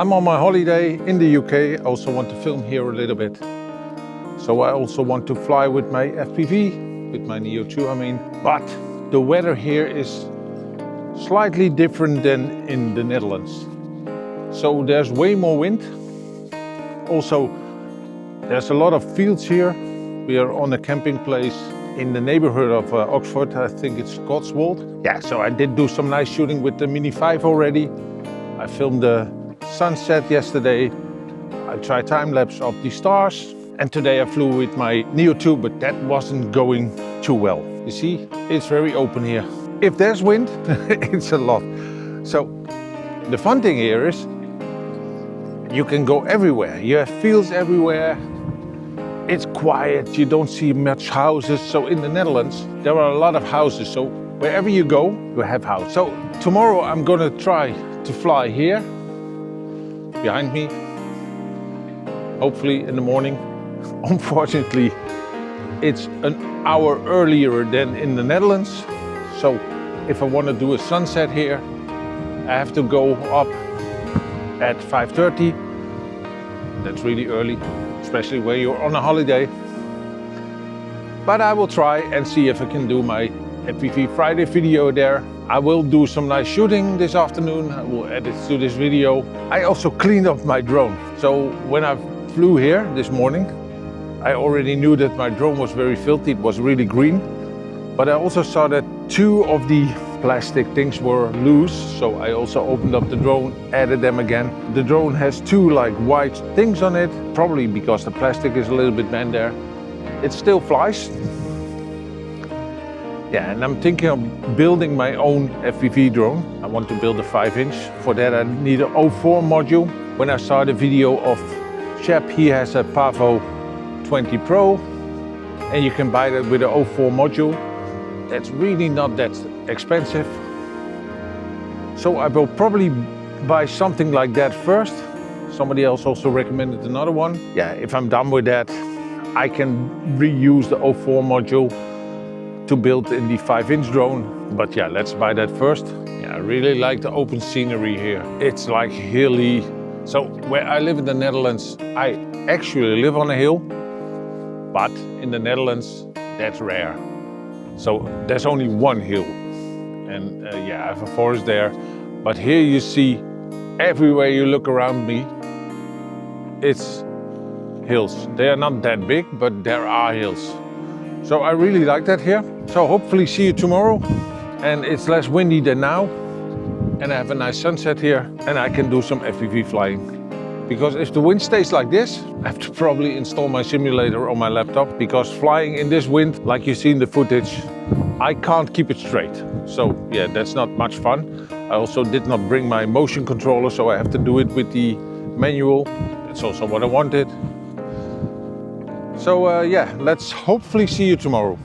I'm on my holiday in the UK. I also want to film here a little bit. So I also want to fly with my FPV, with my Neo 2 I mean. But the weather here is slightly different than in the Netherlands. So there's way more wind. Also, there's a lot of fields here. We are on a camping place in the neighborhood of Oxford. I think it's Cotswolds. Yeah, so I did do some nice shooting with the Mini 5 already. I filmed the sunset yesterday. I tried time-lapse of the stars. And today I flew with my Neo 2, but that wasn't going too well. You see, it's very open here. If there's wind, it's a lot. So the fun thing here is you can go everywhere. You have fields everywhere. It's quiet, you don't see much houses. So in the Netherlands, there are a lot of houses. So wherever you go, you have houses. So tomorrow I'm gonna try to fly here, behind me, hopefully in the morning. Unfortunately, it's an hour earlier than in the Netherlands. So if I want to do a sunset here, I have to go up at 5:30. That's really early, especially where you're on a holiday. But I will try and see if I can do my FPV Friday video there. I will do some nice shooting this afternoon. I will edit to this video. I also cleaned up my drone. So when I flew here this morning, I already knew that my drone was very filthy. It was really green. But I also saw that two of the plastic things were loose. So I also opened up the drone, added them again. The drone has two like white things on it, probably because the plastic is a little bit bent there. It still flies. Yeah, and I'm thinking of building my own FPV drone. I want to build a 5-inch. For that I need an 04 module. When I saw the video of Shep, he has a PAVO 20 Pro. And you can buy that with an 04 module. That's really not that expensive. So I will probably buy something like that first. Somebody else also recommended another one. Yeah, if I'm done with that, I can reuse the 04 module to build in the 5-inch drone. But yeah, let's buy that first. Yeah, I really like the open scenery here. It's like hilly. So where I live in the Netherlands, I actually live on a hill. But in the Netherlands, that's rare. So there's only one hill. And yeah, I have a forest there. But here you see, everywhere you look around me, it's hills. They are not that big, but there are hills. So I really like that here. So hopefully see you tomorrow. And it's less windy than now. And I have a nice sunset here. And I can do some FPV flying. Because if the wind stays like this, I have to probably install my simulator on my laptop. Because flying in this wind, like you see in the footage, I can't keep it straight. So yeah, that's not much fun. I also did not bring my motion controller, so I have to do it with the manual. That's also what I wanted. So yeah, let's hopefully see you tomorrow.